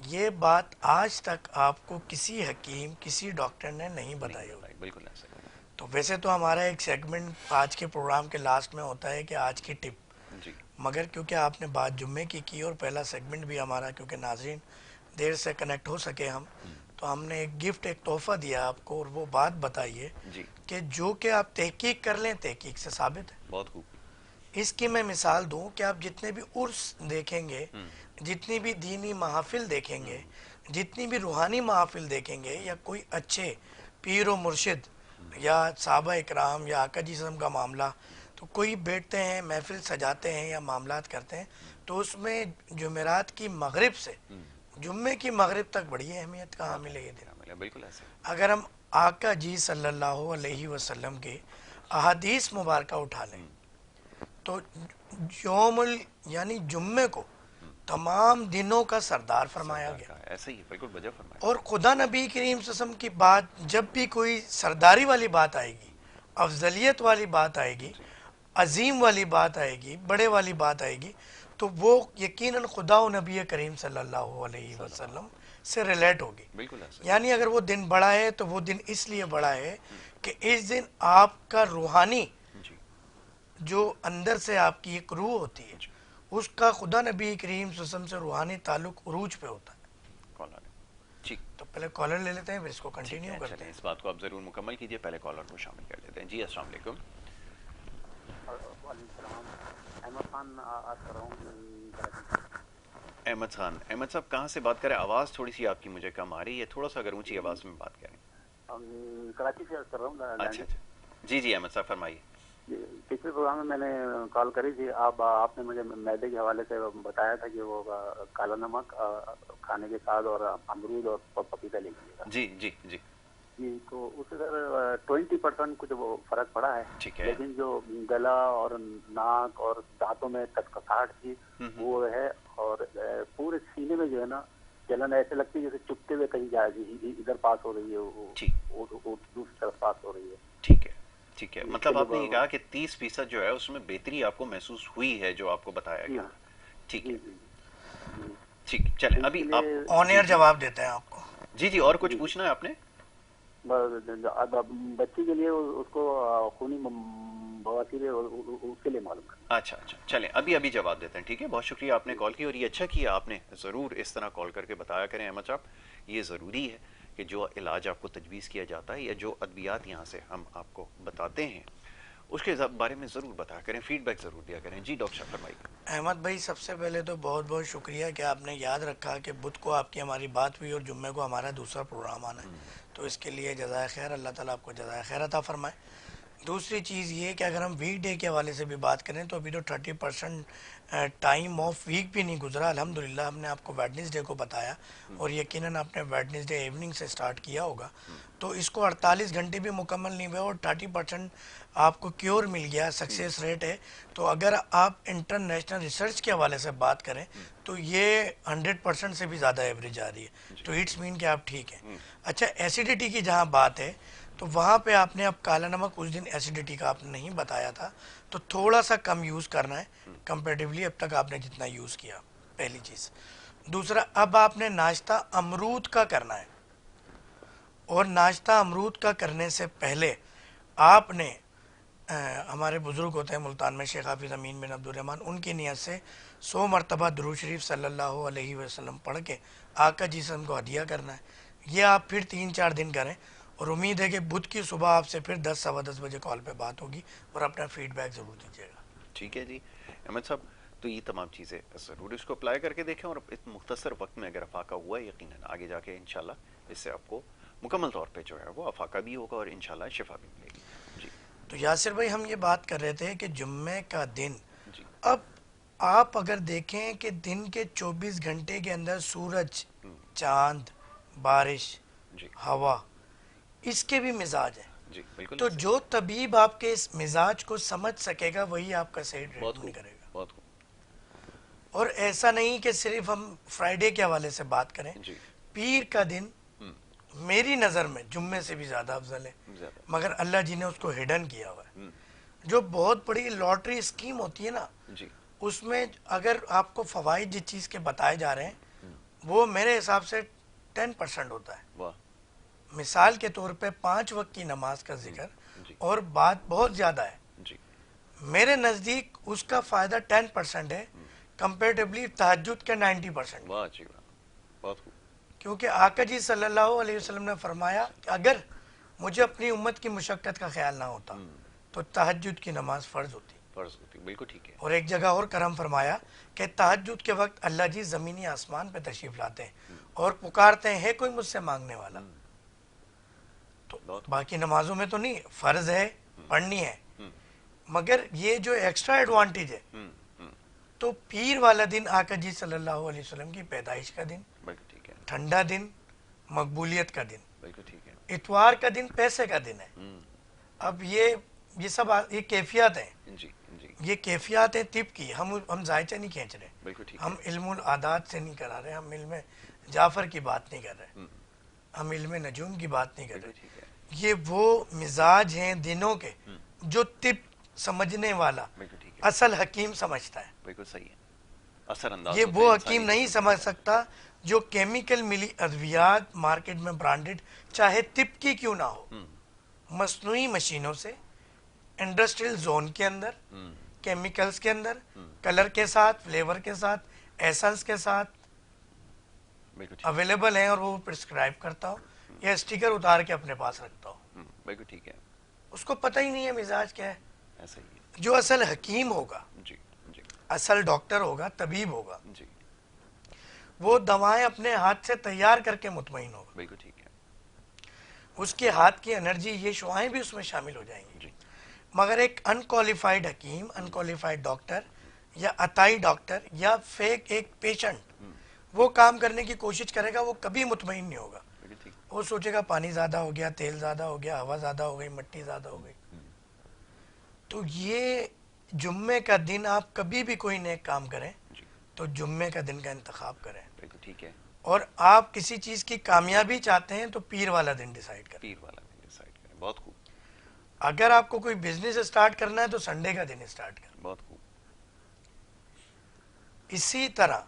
یہ بات آج تک آپ کو کسی حکیم کسی ڈاکٹر نے نہیں بتائی ہوگی. بالکل ایسا. تو ویسے تو ہمارا ایک سیگمنٹ آج کے پروگرام کے لاسٹ میں ہوتا ہے کہ آج کی ٹپ, جی مگر کیونکہ آپ نے بات جمعے کی اور پہلا سیگمنٹ بھی ہمارا کیونکہ ناظرین دیر سے کنیکٹ ہو سکے ہم, تو ہم نے ایک گفٹ ایک تحفہ دیا آپ کو, اور وہ بات بتائیے جی کہ جو کہ آپ تحقیق کر لیں تحقیق سے ثابت ہے. بہت خوب. اس کی میں مثال دوں کہ آپ جتنے بھی عرس دیکھیں گے, جتنی بھی دینی محافل دیکھیں گے, جتنی بھی روحانی محافل دیکھیں گے, یا کوئی اچھے پیر و مرشد یا صحابہ اکرام یا آقا جی کا معاملہ, تو کوئی بیٹھتے ہیں محفل سجاتے ہیں یا معاملات کرتے ہیں, تو اس میں جمعرات کی مغرب سے جمعے کی مغرب تک بڑی اہمیت کا حامل ہے یہ دن. بالکل ایسے. اگر ہم آقا جی صلی اللہ علیہ وسلم کے احادیث مبارکہ اٹھا لیں تو یعنی جمعے کو تمام دنوں کا سردار فرمایا گیا. ایسا ہی بالکل وجہ فرمایا. اور خدا نبی کریم صلی اللہ علیہ وسلم کی بات جب بھی کوئی سرداری والی بات آئے گی, افضلیت والی بات آئے گی, عظیم والی بات آئے گی, بڑے والی بات آئے گی, تو وہ یقیناً خدا و نبی کریم صلی اللہ علیہ وسلم سے ریلیٹ ہوگی. بالکل ایسا. یعنی اگر وہ دن بڑا ہے تو وہ دن اس لیے بڑا ہے کہ اس دن آپ کا روحانی جو اندر سے آپ کی ایک روح ہوتی ہے, اس کا خدا نبی کریم صلی اللہ علیہ وسلم سے روحانی تعلق عروج پہ ہوتا ہے. ٹھیک, تو پہلے کالر لے لیتے ہیں پھر اس کو کنٹینیو کرتے چلیں ہیں. اس بات کو آپ ضرور مکمل کیجئے, پہلے کالر کو شامل کر لیتے ہیں. جی السلام علیکم. احمد خان کر رہا ہوں. احمد خان. احمد صاحب کہاں سے بات کریں؟ آواز تھوڑی سی آپ کی مجھے کم آ رہی ہے, تھوڑا سا اگر اونچی آواز میں بات کریں. کراچی سے کر رہا ہوں. اچھا اچھا, جی جی احمد صاحب فرمائیے. پچھلے پروگرام میں نے کال کری تھی, آپ نے مجھے معدے کے حوالے سے بتایا تھا کہ وہ کالا نمک کھانے کے ساتھ اور امرود اور پپیتا لے لیجیے گا. جی جی جی جی, تو اس سے 20% کچھ وہ فرق پڑا ہے, ٹھیک ہے. لیکن جو گلا اور ناک اور دانتوں میں کٹکٹاہٹ تھی وہ ہے, اور پورے سینے میں جو ہے نا جلن ایسے لگتی ہے جیسے چپتے ہوئے کہیں جائے گی, ادھر پاس ہو رہی ہے وہ دوسری طرف پاس ہو رہی ہے. ٹھیک ہے ٹھیک ہے, مطلب آپ نے یہ کہا کہ 30% جو ہے اس میں بہتری آپ کو محسوس ہوئی ہے جو آپ کو بتایا گیا. ٹھیک ہے ٹھیک, چلیں ابھی آپ آن ایئر جواب دیتے ہیں آپ کو. جی جی, اور کچھ پوچھنا ہے آپ نے؟ بچی کے لیے اس کو خونی بواسیر ہے, اس کے لیے معلوم ہے. اچھا اچھا, چلیں ابھی جواب دیتے ہیں. ٹھیک ہے, بہت شکریہ آپ نے کال کی, اور یہ اچھا کیا آپ نے, ضرور اس طرح کال کر کے بتایا کریں احمد صاحب. یہ ضروری ہے کہ جو علاج آپ کو تجویز کیا جاتا ہے یا جو ادویات یہاں سے ہم آپ کو بتاتے ہیں اس کے بارے میں ضرور بتایا کریں, فیڈ بیک ضرور دیا کریں. جی ڈاکٹر صاحب فرمائیے. احمد بھائی سب سے پہلے تو بہت بہت شکریہ کہ آپ نے یاد رکھا کہ بدھ کو آپ کی ہماری بات ہوئی اور جمعے کو ہمارا دوسرا پروگرام آنا ہے, تو اس کے لیے جزائے خیر, اللہ تعالیٰ آپ کو جزائے خیر عطا فرمائے. دوسری چیز یہ کہ اگر ہم ویک ڈے کے حوالے سے بھی بات کریں تو ابھی تو 30% ٹائم آف ویک بھی نہیں گزرا الحمدللہ. ہم نے آپ کو ویڈنسڈے کو بتایا اور یقیناً آپ نے ویڈنسڈے ایوننگ سے سٹارٹ کیا ہوگا, تو اس کو 48 گھنٹے بھی مکمل نہیں ہوئے اور 30% آپ کو کیور مل گیا, سکسیس ریٹ ہے. تو اگر آپ انٹرنیشنل ریسرچ کے حوالے سے بات کریں تو یہ 100% سے بھی زیادہ ایوریج آ رہی ہے, تو اٹس مین کہ آپ ٹھیک ہیں. اچھا, ایسیڈیٹی کی جہاں بات ہے تو وہاں پہ آپ نے اب کالا نمک اس دن ایسیڈیٹی کا آپ نے نہیں بتایا تھا, تو تھوڑا سا کم یوز کرنا ہے کمپیریٹیولی اب تک آپ نے جتنا یوز کیا, پہلی چیز. دوسرا, اب آپ نے ناشتہ امرود کا کرنا ہے, اور ناشتہ امرود کا کرنے سے پہلے آپ نے ہمارے بزرگ ہوتے ہیں ملتان میں شیخ حافظ امین بن عبد الرحمن, ان کی نیت سے 100 مرتبہ درود شریف صلی اللہ علیہ وسلم پڑھ کے آقا جی سے کو ہدیہ کرنا ہے. یہ آپ پھر 3-4 دن کریں, اور امید ہے کہ بدھ کی صبح آپ سے پھر 10-10:15 بجے کال پہ بات ہوگی, اور اپنا فیڈ بیک ضرور دیجیے گا. ٹھیک ہے جی احمد صاحب, تو یہ تمام چیزیں ضرور اس کو اپلائی کر کے دیکھیں, اور اس مختصر وقت میں اگر افاقہ ہوا ہے یقیناً آگے جا کے انشاءاللہ اس سے آپ کو مکمل طور پہ جو ہے وہ افاقہ بھی ہوگا اور انشاءاللہ شفا بھی ملے گی. جی تو یاسر بھائی ہم یہ بات کر رہے تھے کہ جمعے کا دن, جی اب آپ اگر دیکھیں کہ دن کے 24 گھنٹے کے اندر سورج, چاند, بارش, جی ہوا, اس کے بھی مزاج ہیں. جی بالکل. تو جو طبیب آپ کے اس مزاج کو سمجھ سکے گا وہی آپ کا صحیح ٹریٹمنٹ کرے گا. بہت خوب. اور ایسا نہیں کہ صرف ہم فرائیڈے کے حوالے سے بات کریں, جی پیر کا دن میری نظر میں جمعے سے بھی زیادہ افضل ہے, مگر اللہ جی نے اس کو ہڈن کیا ہوا ہے. جو بہت بڑی لاٹری اسکیم ہوتی ہے نا, جی اس میں اگر آپ کو فوائد جس چیز کے بتائے جا رہے ہیں وہ میرے حساب سے 10% ہوتا ہے. واہ. مثال کے طور پہ 5 وقت کی نماز کا ذکر اور بات بہت زیادہ ہے. جی. میرے نزدیک اس کا فائدہ 10% ہے کمپیریٹیولی تہجد کے 90%. واہ جی واہ. بہت خوب. کیونکہ آقا جی صلی اللہ علیہ وسلم نے فرمایا کہ اگر مجھے اپنی امت کی مشقت کا خیال نہ ہوتا تو تہجد کی نماز فرض ہوتی. فرض ہوتی. بالکل ٹھیک ہے. اور ایک جگہ اور کرم فرمایا کہ تہجد کے وقت اللہ جی زمینی آسمان پہ تشریف لاتے ہیں اور پکارتے ہیں کوئی مجھ سے مانگنے والا. تو باقی نمازوں میں تو نہیں، فرض ہے پڑھنی ہے، مگر یہ جو ایکسٹرا ایڈوانٹیج ہے تو پیر والا دن آقا جی صلی اللہ علیہ وسلم کی پیدائش کا دن، بالکل ٹھیک ہے. ٹھنڈا دن، مقبولیت کا دن. بالکل ٹھیک ہے. اتوار کا دن پیسے کا دن ہے. اب یہ سب یہ کیفیات ہیں. جی جی. یہ کیفیات ہیں طب کی. ہم ذائچہ نہیں کھینچ رہے، بالکل ٹھیک. ہم علم العادات سے نہیں کرا رہے، ہم علم جعفر کی بات نہیں کر رہے، ہم علم نجوم کی بات نہیں کر رہے. یہ وہ مزاج ہیں دنوں کے جو طب سمجھنے والا اصل حکیم سمجھتا ہے. بالکل صحیح ہے. اثر انداز یہ وہ حکیم نہیں سمجھ سکتا جو کیمیکل ملی ادویات مارکیٹ میں برانڈڈ چاہے طب کی کیوں نہ ہو، مصنوعی مشینوں سے انڈسٹریل زون کے اندر، کیمیکلز کے اندر، کلر کے ساتھ، فلیور کے ساتھ، ایسنس کے ساتھ اویلیبل ہیں اور وہ پرسکرائب کرتا ہو یا اسٹیکر اتار کے اپنے پاس رکھتا ہو. بالکل ٹھیک ہے. اس کو پتہ ہی نہیں ہے مزاج کیا ہے. ایسا ہی ہے. جو اصل حکیم ہوگا، جی جی. اصل ڈاکٹر ہوگا، طبیب ہوگا، جی. وہ دوائیں اپنے ہاتھ سے تیار کر کے مطمئن ہوگا. بالکل ٹھیک ہے. اس کے ہاتھ کی انرجی، یہ شعائیں بھی اس میں شامل ہو جائیں گی. جی. مگر ایک انکوالیفائڈ حکیم، انکوالیفائڈ ڈاکٹر یا عطائی ڈاکٹر یا فیک ایک پیشنٹ وہ کام کرنے کی کوشش کرے گا، وہ کبھی مطمئن نہیں ہوگا. وہ سوچے گا پانی زیادہ ہو گیا، تیل زیادہ ہو گیا، ہوا زیادہ ہو گئی، مٹی زیادہ ہو گئی. تو یہ جمعے کا دن آپ کبھی بھی کوئی نیک کام کریں تو جمعے کا دن کا انتخاب کریں. بالکل ٹھیک ہے. اور آپ کسی چیز کی کامیابی چاہتے ہیں تو پیر والا دن ڈیسائیڈ کریں. پیر والا دن ڈیسائیڈ کریں. بہت خوب. اگر آپ کو کوئی بزنس اسٹارٹ کرنا ہے تو سنڈے کا دن اسٹارٹ کریں. بہت خوب. اسی طرح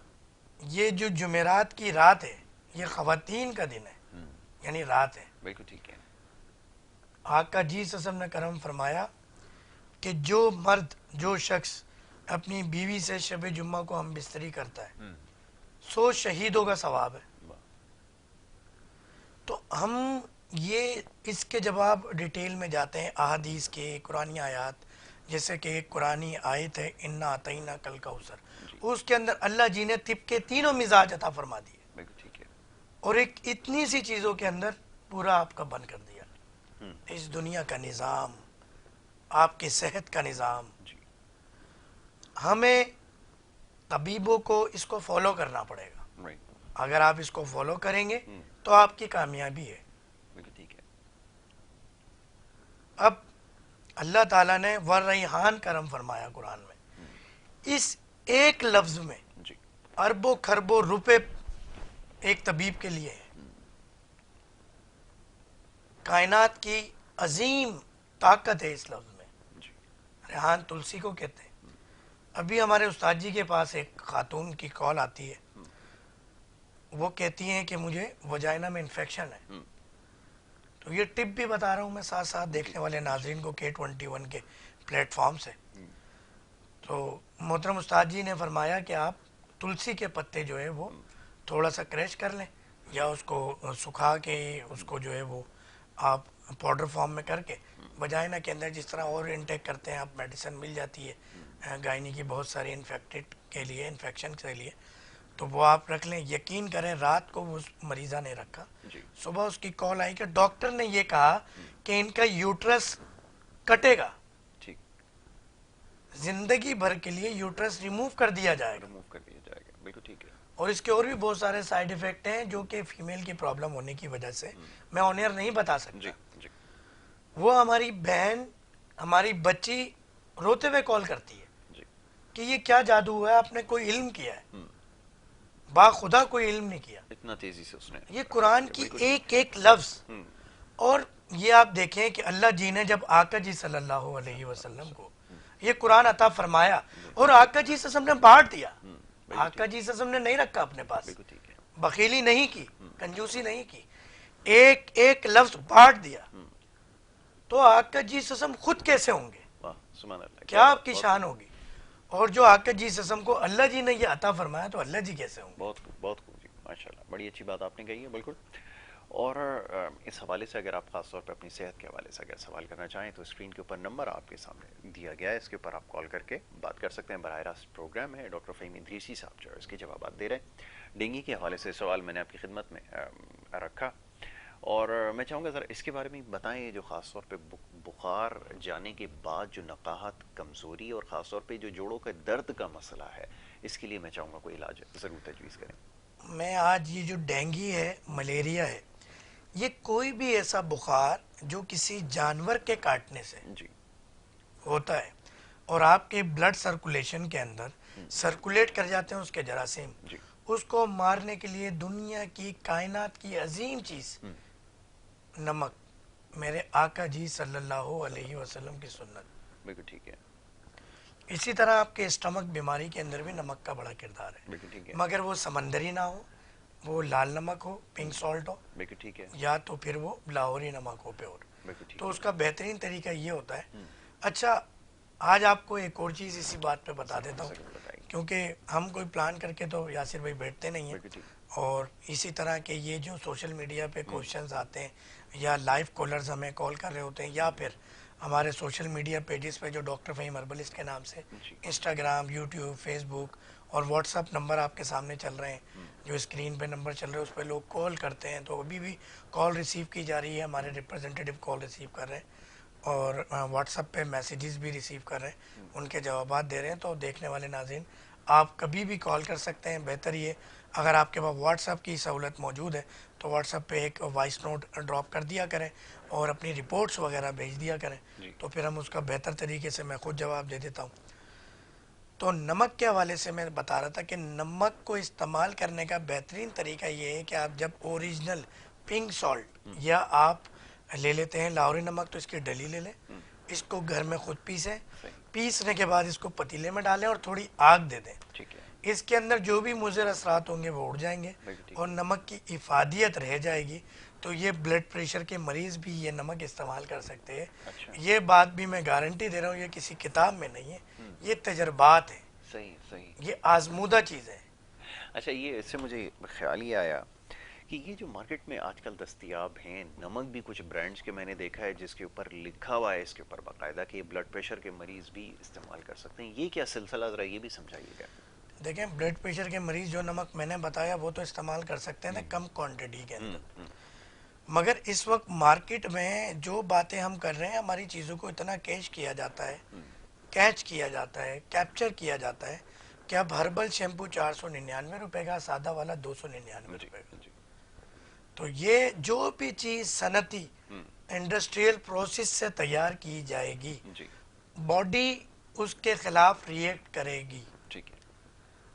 یہ جو جمعرات کی رات ہے یہ خواتین کا دن ہے، یعنی رات ہے. بالکل ٹھیک ہے. آقا جی صلی اللہ علیہ وسلم نے کرم فرمایا کہ جو مرد، جو شخص اپنی بیوی سے شب جمعہ کو ہم بستری کرتا ہے 100 شہیدوں کا ثواب ہے. تو ہم یہ اس کے جواب ڈیٹیل میں جاتے ہیں احادیث کے، قرآنی آیات، جیسے کہ ایک قرآنی آیت ہے انا اعطیناک الکوثر، اس کے اندر اللہ جی نے طب کے تینوں مزاج عطا فرما دیے. بالکل ٹھیک ہے. اور ایک اتنی سی چیزوں کے اندر پورا آپ کا بند کر دیا. اس دنیا کا نظام، آپ کی صحت کا نظام، ہمیں طبیبوں کو اس کو فالو کرنا پڑے گا. اگر آپ اس کو فالو کریں گے تو آپ کی کامیابی ہے. اب اللہ تعالیٰ نے والریحان کرم فرمایا قرآن میں، اس ایک لفظ میں اربوں خربوں روپے ایک طبیب کے لیے ہے. کائنات کی عظیم طاقت ہے اس لفظ میں. ریحان تلسی کو کہتے ہیں. ابھی ہمارے استاد جی کے پاس ایک خاتون کی کال آتی ہے، وہ کہتی ہیں کہ مجھے وجائنا میں انفیکشن ہے. تو یہ ٹپ بھی بتا رہا ہوں میں ساتھ ساتھ دیکھنے والے ناظرین کو K21 کے پلیٹ فارم سے. تو محترم استاد جی نے فرمایا کہ آپ تلسی کے پتے جو ہے وہ تھوڑا سا کریش کر لیں یا اس کو سکھا کے اس کو جو ہے وہ آپ پاؤڈر فارم میں کر کے وجائنا کے اندر جس طرح اور انٹیک کرتے ہیں آپ میڈیسن مل جاتی ہے گائنی کی بہت ساری انفیکٹڈ کے لیے، انفیکشن کے لیے، تو وہ آپ رکھ لیں. یقین کریں رات کو وہ مریضہ نے رکھا، صبح اس کی کال آئی کہ ڈاکٹر نے یہ کہا کہ ان کا یوٹرس کٹے گا، زندگی بھر کے لیے یوٹرس ریموو کر دیا جائے گا. بالکل ٹھیک ہے. اور اس کے اور بھی بہت سارے سائیڈ ایفیکٹ ہیں جو کہ فیمیل کی پرابلم ہونے کی وجہ سے میں آن ایئر نہیں بتا سکتا. وہ ہماری بہن، ہماری بچی روتے ہوئے کال کرتی ہے کہ یہ کیا جادو ہوا ہے، آپ نے کوئی علم کیا ہے. با خدا کوئی علم نہیں کیا، اتنا تیزی سے اس نے یہ قرآن کی ایک ایک لفظ. اور یہ آپ دیکھیں کہ اللہ جی نے جب آقا جی صلی اللہ علیہ وسلم کو یہ قرآن عطا فرمایا اور آقا جی صلی اللہ علیہ وسلم نے بانٹ دیا. آقا جی صلی اللہ علیہ وسلم نے نہیں رکھا اپنے پاس، بخیلی نہیں کی, کنجوسی نہیں کی, ایک ایک لفظ بانٹ دیا, تو آقا جی سسم خود کیسے ہوں گے, واہ سبحان اللہ, کیا آپ کی شان ہوگی. اور جو آقا جی سسم کو اللہ جی نے یہ عطا فرمایا تو اللہ جی کیسے ہوں گے. بہت خوب, بہت خوب جی, ماشاء اللہ, بڑی اچھی بات آپ نے کہی ہے, بالکل. اور اس حوالے سے اگر آپ خاص طور پہ اپنی صحت کے حوالے سے اگر سوال کرنا چاہیں تو اسکرین کے اوپر نمبر آپ کے سامنے دیا گیا ہے, اس کے اوپر آپ کال کر کے بات کر سکتے ہیں. براہ راست پروگرام ہے, ڈاکٹر فہیم ادریسی صاحب جو ہے اس کے جوابات دے رہے ہیں. ڈینگی کے حوالے سے سوال میں نے آپ کی خدمت میں رکھا, اور میں چاہوں گا ذرا اس کے بارے میں بتائیں, جو خاص طور پہ بخار جانے کے بعد جو نقاہت, کمزوری, اور خاص طور پہ جو جوڑوں کے درد کا مسئلہ ہے, اس کے لیے میں چاہوں گا کوئی علاج ضرور تجویز کریں. میں آج یہ جو ڈینگی ہے, ملیریا ہے, یہ کوئی بھی ایسا بخار جو کسی جانور کے کاٹنے سے جی ہوتا ہے اور آپ کے بلڈ سرکولیشن کے اندر سرکولیٹ کر جاتے ہیں اس کے جراثیم, جی اس کو مارنے کے لیے دنیا کی کائنات کی عظیم چیز نمک, میرے آقا جی صلی اللہ علیہ وسلم کی سنت. بالکل ٹھیک ہے, اسی طرح آپ کے اسٹمک بیماری کے اندر بھی نمک کا بڑا کردار ہے, بالکل ٹھیک ہے, مگر وہ سمندری نہ ہو, وہ لال نمک ہو, پنک سالٹ ہو, بالکل ٹھیک ہے, یا تو پھر وہ لاہوری نمک ہو پیور. بالکل ٹھیک تو ہے, اس کا بہترین طریقہ یہ ہوتا ہے. اچھا, آج آپ کو ایک اور چیز اسی بات پہ بتا دیتا ہوں, بتائیے. کیونکہ ہم کوئی پلان کر کے تو یاسر بھائی بیٹھتے نہیں ہیں, بالکل ٹھیک, اور اسی طرح کے یہ جو سوشل میڈیا پہ کوشچنز آتے ہیں یا لائیو کالرز ہمیں کال کر رہے ہوتے ہیں, یا پھر ہمارے سوشل میڈیا پیجز پہ جو ڈاکٹر فہیم ہربلسٹ کے نام سے جی انسٹاگرام, یوٹیوب, فیس بک اور واٹس ایپ نمبر آپ کے سامنے چل رہے ہیں, جو اسکرین پہ نمبر چل رہے ہیں اس پہ لوگ کال کرتے ہیں, تو ابھی بھی کال ریسیو کی جا رہی ہے, ہمارے ریپرزنٹیٹیو کال ریسیو کر رہے ہیں, اور واٹس ایپ پہ میسیجز بھی ریسیو کر رہے ہیں, ان کے جوابات دے رہے ہیں. تو دیکھنے والے ناظرین, آپ کبھی بھی کال کر سکتے ہیں. بہتر یہ اگر آپ کے پاس واٹس ایپ کی سہولت موجود ہے تو واٹس ایپ پہ ایک وائس نوٹ ڈراپ کر دیا کریں اور اپنی رپورٹس وغیرہ بھیج دیا کریں, جی تو پھر ہم اس کا بہتر طریقے سے میں خود جواب دے دیتا ہوں. تو نمک کے حوالے سے میں بتا رہا تھا کہ نمک کو استعمال کرنے کا بہترین طریقہ یہ ہے کہ آپ جب اوریجنل پنک سالٹ, یا آپ لے لیتے ہیں لاہوری نمک, تو اس کی ڈلی لے لیں, اس کو گھر میں خود پیسیں, صحیح, پیسنے کے بعد اس کو پتیلے میں ڈالیں اور تھوڑی آگ دے دیں. ٹھیک ہے, اس کے اندر جو بھی مضر اثرات ہوں گے وہ اڑ جائیں گے بالکل ٹھیک, اور نمک کی افادیت رہ جائے گی. تو یہ بلڈ پریشر کے مریض بھی یہ نمک استعمال کر سکتے ہیں. اچھا, یہ بات بھی میں گارنٹی دے رہا ہوں, یہ کسی کتاب میں نہیں ہے, یہ تجربات ہیں, صحیح صحیح. یہ آزمودہ چیزیں ہیں. اچھا, یہ اس سے مجھے خیال ہی آیا کہ یہ جو مارکیٹ میں آج کل دستیاب ہیں نمک بھی کچھ برانڈز کے میں نے دیکھا ہے جس کے اوپر لکھا ہوا ہے اس کے اوپر باقاعدہ کہ یہ بلڈ پریشر کے مریض بھی استعمال کر سکتے ہیں, یہ کیا سلسلہ, ذرا یہ بھی سمجھائیے گا. دیکھیں, بلڈ پریشر کے مریض جو نمک میں نے بتایا وہ تو استعمال کر سکتے ہیں نا کم کوانٹٹی کے اندر, مگر اس وقت مارکیٹ میں جو باتیں ہم کر رہے ہیں, ہماری چیزوں کو اتنا کیچ کیا جاتا ہے, کیپچر کیا جاتا ہے کہ اب ہربل شیمپو 499 روپے کا, سادہ والا 299 جی روپے کا. جی, تو یہ جو بھی چیز صنعتی انڈسٹریل پروسیس سے تیار کی جائے گی, جی باڈی اس کے خلاف ریئیکٹ کرے گی. ٹھیک ہے,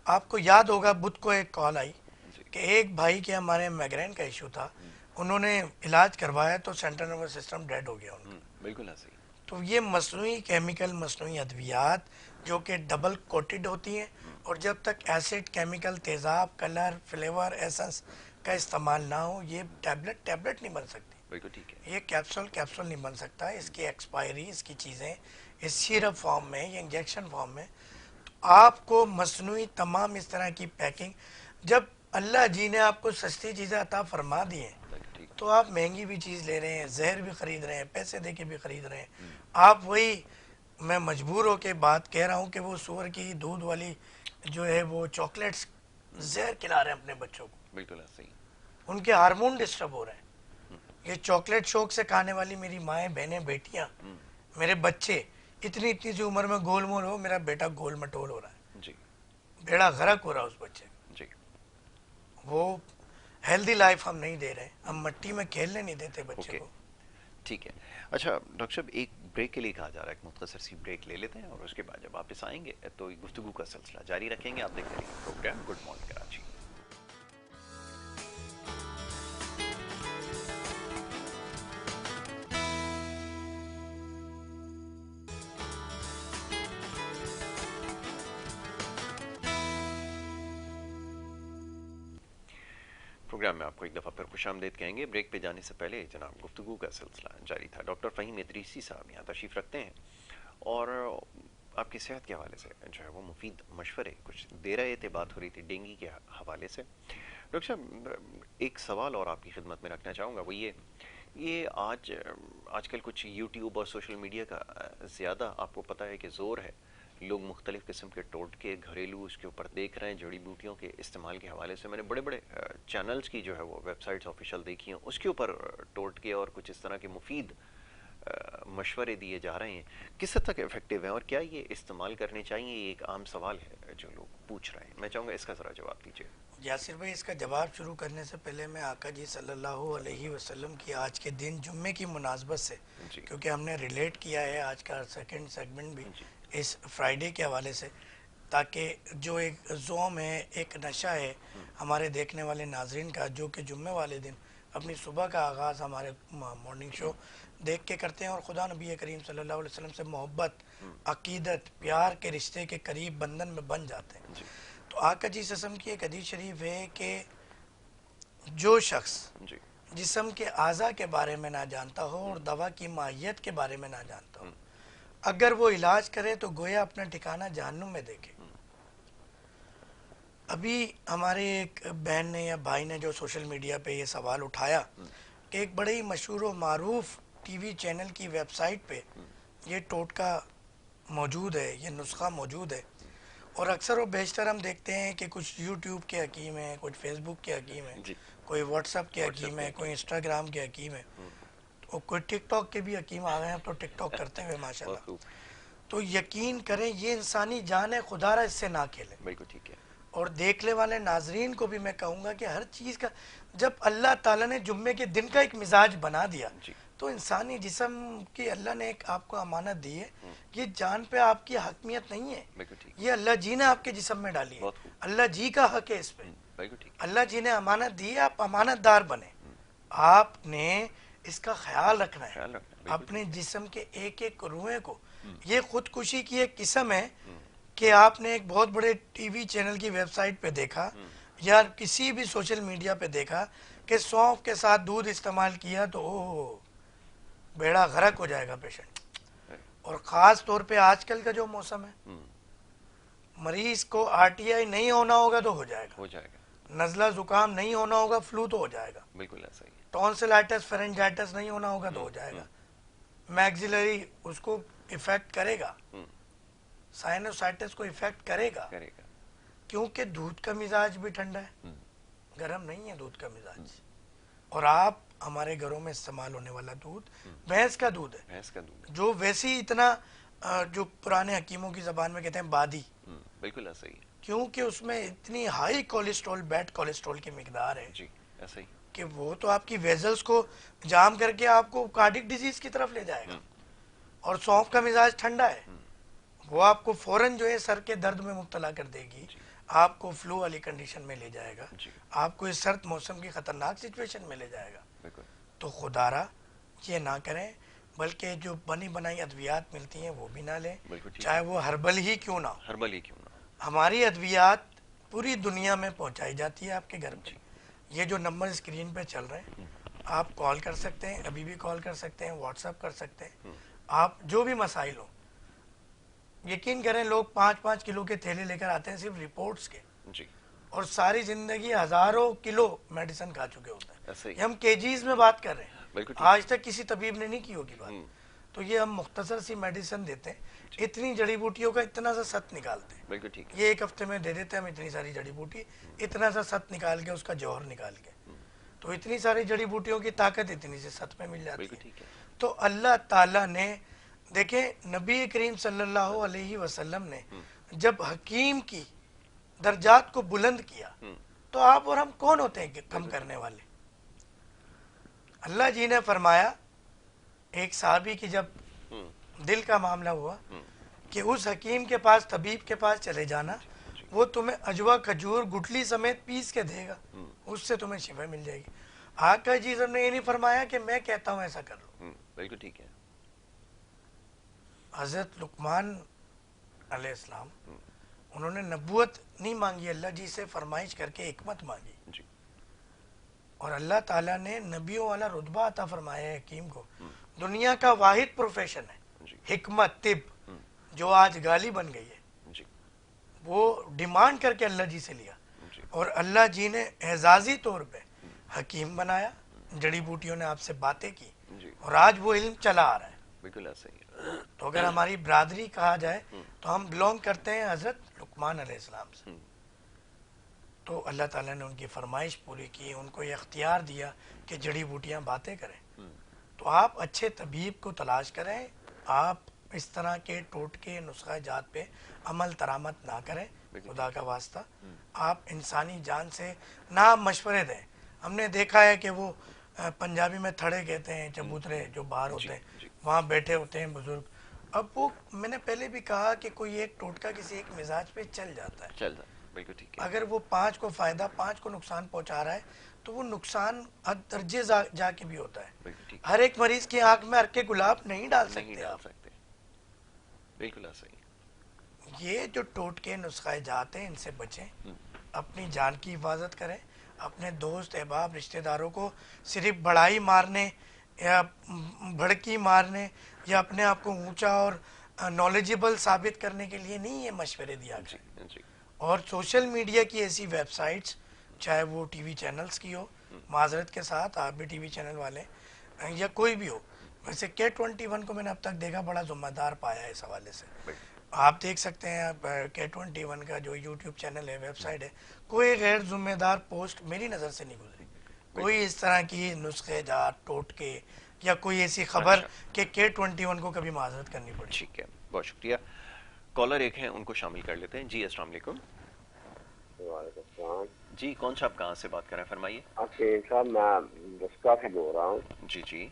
آپ کو یاد ہوگا بدھ کو ایک کال آئی جی کہ ایک بھائی کے ہمارے مائگرین کا ایشو تھا, انہوں نے علاج کروایا تو سینٹرل نروس سسٹم ڈیڈ ہو گیا ان کا. بالکل ہے, صحیح, تو یہ مصنوعی کیمیکل, مصنوعی ادویات جو کہ ڈبل کوٹڈ ہوتی ہیں, اور جب تک ایسڈ, کیمیکل, تیزاب, کلر, فلیور, ایسنس کا استعمال نہ ہو, یہ ٹیبلٹ نہیں بن سکتی, بالکل ٹھیک ہے, یہ کیپسول نہیں بن سکتا. اس کی ایکسپائری, اس کی چیزیں اس سیرپ فارم میں یا انجیکشن فارم میں. تو آپ کو مصنوعی تمام اس طرح کی پیکنگ, جب اللہ جی نے آپ کو سستی چیزیں عطا فرما دی ہیں بالکل ٹھیک, تو آپ مہنگی بھی چیز لے رہے ہیں, زہر بھی خرید رہے ہیں, پیسے دے کے بھی خرید رہے ہیں. آپ وہی, میں مجبور ہو کے بات کہہ رہا ہوں کہ وہ سور کی دودھ والی جو ہے وہ چاکلیٹس زہر کھلا رہے ہیں اپنے بچوں کو, بالکل ہے, صحیح, ان کے ہارمون ڈسٹرب ہو رہے ہیں. یہ چاکلیٹ شوق سے کھانے والی میری مائیں, بہنیں, بیٹیاں, میرے بچے اتنی سی عمر میں گول مول ہو, میرا بیٹا گول مٹول ہو رہا ہے, جی بیڑا غرق ہو رہا ہے اس بچے کا. جی, وہ ہیلدی لائف ہم نہیں دے رہے, ہم مٹی میں کھیلنے نہیں دیتے بچے اوکے, کو. ٹھیک ہے. اچھا ڈاکٹر صاحب, ایک بریک کے لیے کہا جا رہا ہے, ایک مختصر سی بریک لے لیتے ہیں اور اس کے بعد جب واپس آئیں گے تو گفتگو کا سلسلہ جاری رکھیں گے. آپ دیکھتے رہیے programme good morning Karachi. Programme میں آپ کو ایک دفعہ پھر خوش آمدید کہیں گے. بریک پہ جانے سے پہلے جناب گفتگو کا سلسلہ جاری تھا. ڈاکٹر فہیم ادریسی صاحب یہاں تشریف رکھتے ہیں اور آپ کی صحت کے حوالے سے جو ہے وہ مفید مشورے کچھ دے رہے تھے. بات ہو رہی تھی ڈینگی کے حوالے سے. ڈاکٹر صاحب ایک سوال اور آپ کی خدمت میں رکھنا چاہوں گا, وہ یہ آج کل کچھ یوٹیوب اور سوشل میڈیا کا زیادہ آپ کو پتہ ہے کہ زور ہے. لوگ مختلف قسم کے ٹوٹکے گھریلو اس کے اوپر دیکھ رہے ہیں. جڑی بوٹیوں کے استعمال کے حوالے سے میں نے بڑے بڑے چینلز کی جو ہے وہ ویب سائٹس آفیشیل دیکھی ہیں, اس کے اوپر ٹوٹکے اور کچھ اس طرح کے مفید مشورے دیے جا رہے ہیں. کس حد تک افیکٹو ہیں اور کیا یہ استعمال کرنے چاہیے؟ یہ ایک عام سوال ہے جو لوگ پوچھ رہے ہیں. میں چاہوں گا اس کا ذرا جواب دیجیے. یاسر بھائی, اس کا جواب شروع کرنے سے پہلے میں آقا جی صلی اللہ علیہ وسلم کی آج کے دن جمعے کی مناسبت سے, کیونکہ ہم نے ریلیٹ کیا ہے آج کا سیکنڈ سیگمنٹ بھی اس فرائیڈے کے حوالے سے, تاکہ جو ایک زوم ہے, ایک نشہ ہے ہمارے دیکھنے والے ناظرین کا, جو کہ جمعے والے دن اپنی صبح کا آغاز ہمارے مارننگ شو دیکھ کے کرتے ہیں اور خدا نبی کریم صلی اللہ علیہ وسلم سے محبت, عقیدت, پیار کے رشتے کے قریب بندھن میں بن جاتے ہیں. تو آقا جی سسم کی ایک حدیث شریف ہے کہ جو شخص جسم کے اعضاء کے بارے میں نہ جانتا ہو اور دوا کی ماہیت کے بارے میں نہ جانتا ہو, اگر وہ علاج کرے تو گویا اپنا ٹھکانہ جہنم میں دیکھے. ابھی ہمارے ایک بہن نے یا بھائی نے جو سوشل میڈیا پہ یہ سوال اٹھایا کہ ایک بڑے ہی مشہور و معروف ٹی وی چینل کی ویب سائٹ پہ یہ ٹوٹکا موجود ہے, یہ نسخہ موجود ہے, اور اکثر و بیشتر ہم دیکھتے ہیں کہ کچھ یوٹیوب کے حکیم ہیں, کچھ فیس بک کے حکیم ہیں, کوئی واٹس ایپ کے حکیم ہے, کوئی انسٹاگرام کے حکیم ہے, اور کوئی ٹک ٹاک کے بھی حکیم آ گئے ہیں تو ٹک ٹاک کرتے ہوئے ماشاءاللہ. تو یقین کریں یہ انسانی جان ہے, خدا را اس سے نہ کھیلیں. بالکل ٹھیک ہے. اور دیکھنے والے ناظرین کو بھی میں کہوں گا کہ ہر چیز کا, جب اللہ تعالیٰ نے جمعے کے دن کا ایک مزاج بنا دیا تو انسانی جسم کی اللہ نے ایک آپ کو امانت دی ہے. یہ جان پہ آپ کی حکمیت نہیں ہے, یہ اللہ جی نے آپ کے جسم میں ڈالی ہے, اللہ جی کا حق ہے اس پہ. اللہ جی نے امانت دی ہے, آپ امانت دار بنے. آپ نے اس کا خیال رکھنا ہے اپنے جسم کے ایک ایک روئے کو. یہ خودکشی کی ایک قسم ہے کہ آپ نے ایک بہت بڑے ٹی وی چینل کی ویب سائٹ پہ دیکھا یا کسی بھی سوشل میڈیا پہ دیکھا کہ سونف کے ساتھ دودھ استعمال کیا تو بیڑا غرق ہو جائے گا پیشنٹ. اور خاص طور پہ آج کل کا جو موسم ہے, مریض کو آر ٹی آئی نہیں ہونا ہوگا تو ہو جائے گا, نزلہ زکام نہیں ہونا ہوگا, فلو تو ہو جائے گا, بالکل ایسا ہی, ٹونسلائٹس فرنجائٹس نہیں ہونا ہوگا تو ہو جائے گا, میگزیلری اس کو افیکٹ کرے گا, سائنوسائٹس کو افیکٹ کرے گا, کیونکہ دودھ کا مزاج بھی ٹھنڈا ہے, گرم نہیں ہے دودھ کا مزاج. اور آپ ہمارے گھروں میں استعمال ہونے والا دودھ بھینس کا دودھ ہے, جو ویسے ہی اتنا جو پرانے حکیموں کی زبان میں کہتے ہیں بادی, بالکل ایسا ہی, کیونکہ اس میں اتنی ہائی کولیسٹرول, بیڈ کولیسٹرول کی مقدار ہے ایسا ہی کہ وہ تو آپ کی ویزلز کو جام کر کے آپ کو کارڈک ڈیزیز کی طرف لے جائے گا. اور سونف کا مزاج ٹھنڈا ہے, وہ آپ کو فوراً جو ہے سر کے درد میں مبتلا کر دے گی, آپ کو فلو والی کنڈیشن میں لے جائے گا, آپ کو اس سرد موسم کی خطرناک سچویشن میں لے جائے گا. تو خدا را یہ نہ کریں, بلکہ جو بنی بنائی ادویات ملتی ہیں وہ بھی نہ لیں, چاہے وہ ہربل ہی کیوں نہ ہو. ہماری ادویات پوری دنیا میں پہنچائی جاتی ہے آپ کے گھر میں. یہ جو نمبر اسکرین پہ چل رہے ہیں آپ کال کر سکتے ہیں, ابھی بھی کال کر سکتے ہیں, واٹس ایپ کر سکتے ہیں, آپ جو بھی مسائل ہوں. یقین کریں لوگ 5-5 کلو کے تھیلے لے کر آتے ہیں صرف رپورٹس کے, اور ساری زندگی ہزاروں کلو میڈیسن کھا چکے ہوتے ہیں. یہ ہم کیجیز میں بات کر رہے ہیں, آج تک کسی طبیب نے نہیں کی ہوگی بات. تو یہ ہم مختصر سی میڈیسن دیتے ہیں, اتنی جڑی بوٹیوں کا اتنا سا ست نکالتے ہیں, یہ ایک ہفتے میں دے دیتے ہیں ہم اتنی ساری جڑی بوٹی, اتنا سا ست نکال کے اس کا جوہر نکال کے, تو اتنی ساری جڑی بوٹیوں کی طاقت اتنی سے ست میں مل جاتی ہے. تو اللہ تعالیٰ نے دیکھیں نبی کریم صلی اللہ علیہ وسلم نے جب حکیم کی درجات کو بلند کیا تو آپ اور ہم کون ہوتے ہیں کم کرنے والے. اللہ جی نے فرمایا ایک صحابی کی جب دل کا معاملہ ہوا کہ اس حکیم کے پاس, طبیب کے پاس چلے جانا, وہ تمہیں اجوا کھجور گٹلی سمیت پیس کے دے گا, اس سے تمہیں شفا مل جائے گی. آقا جی نے یہ نہیں فرمایا کہ میں کہتا ہوں ایسا کر لو. بالکل ٹھیک ہے. حضرت لقمان علیہ السلام انہوں نے نبوت نہیں مانگی, اللہ جی سے فرمائش کر کے حکمت مانگی. اور اللہ تعالیٰ نے نبیوں والا رتبہ عطا فرمایا ہے حکیم کو. دنیا کا واحد پروفیشن ہے حکمت طب جو آج گالی بن گئی ہے, وہ ڈیمانڈ کر کے اللہ جی سے لیا, اور اللہ جی نے اعزازی طور پہ حکیم بنایا, جڑی بوٹیوں نے آپ سے باتیں کی, اور آج وہ علم چلا آ رہا ہے. بالکل ایسا ہی ہے. تو اگر ہماری برادری کہا جائے تو ہم بلونگ کرتے ہیں حضرت لقمان علیہ السلام سے. تو اللہ تعالیٰ نے ان کی فرمائش پوری کی, ان کو یہ اختیار دیا کہ جڑی بوٹیاں باتیں کریں. تو آپ اچھے طبیب کو تلاش کریں, آپ اس طرح کے ٹوٹکے نسخہ جات پہ عمل درآمد نہ کریں, خدا کا واسطہ. آپ انسانی جان سے نہ مشورے دیں. ہم نے دیکھا ہے کہ وہ پنجابی میں تھڑے کہتے ہیں, چبوترے جو باہر ہوتے ہیں وہاں بیٹھے ہوتے ہیں بزرگ. اب وہ میں نے پہلے بھی کہا کہ کوئی ایک ٹوٹکا کسی ایک مزاج پہ چل جاتا ہے, بالکل ٹھیک ہے. اگر وہ 5 کو فائدہ 5 کو نقصان پہنچا رہا ہے تو وہ نقصان حد درجے جا کے بھی ہوتا ہے. ہر ایک مریض کی آنکھ میں ہر کے گلاب نہیں ڈال سکتے آپ. بالکل ایسا ہی. یہ جو ٹوٹکے نسخہ جات ہیں ان سے بچیں, اپنی جان کی حفاظت کریں. اپنے دوست احباب رشتہ داروں کو صرف بڑائی مارنے یا بھڑکی مارنے یا اپنے آپ کو اونچا اور نالجبل ثابت کرنے کے لیے نہیں یہ مشورے دیا کریں. اور سوشل میڈیا کی ایسی ویب سائٹس, چاہے وہ ٹی وی چینلز کی ہو, معذرت کے ساتھ آپ بھی ٹی وی چینل والے یا کوئی بھی ہو, ویسے K21 کو میں نے اب تک دیکھا بڑا ذمہ دار پایا ہے اس حوالے سے. آپ دیکھ سکتے ہیں K21 کا جو یوٹیوب چینل ہے, ویب سائٹ ہے, کوئی غیر ذمہ دار پوسٹ میری نظر سے نہیں گزری. کوئی اس طرح کی نسخے جات ٹوٹکے یا کوئی ایسی خبر کہ K21 کو کبھی معذرت کرنی پڑی. ٹھیک ہے, بہت شکریہ. کالر ایک ہیں, ان کو شامل کر لیتے ہیں. جی السلام علیکم. وعلیکم السلام. جی کون صاحب کہاں سے بات کر رہے ہیں, فرمائیے. عقیل صاحب میں دسکا سے بول رہا ہوں. جی جی.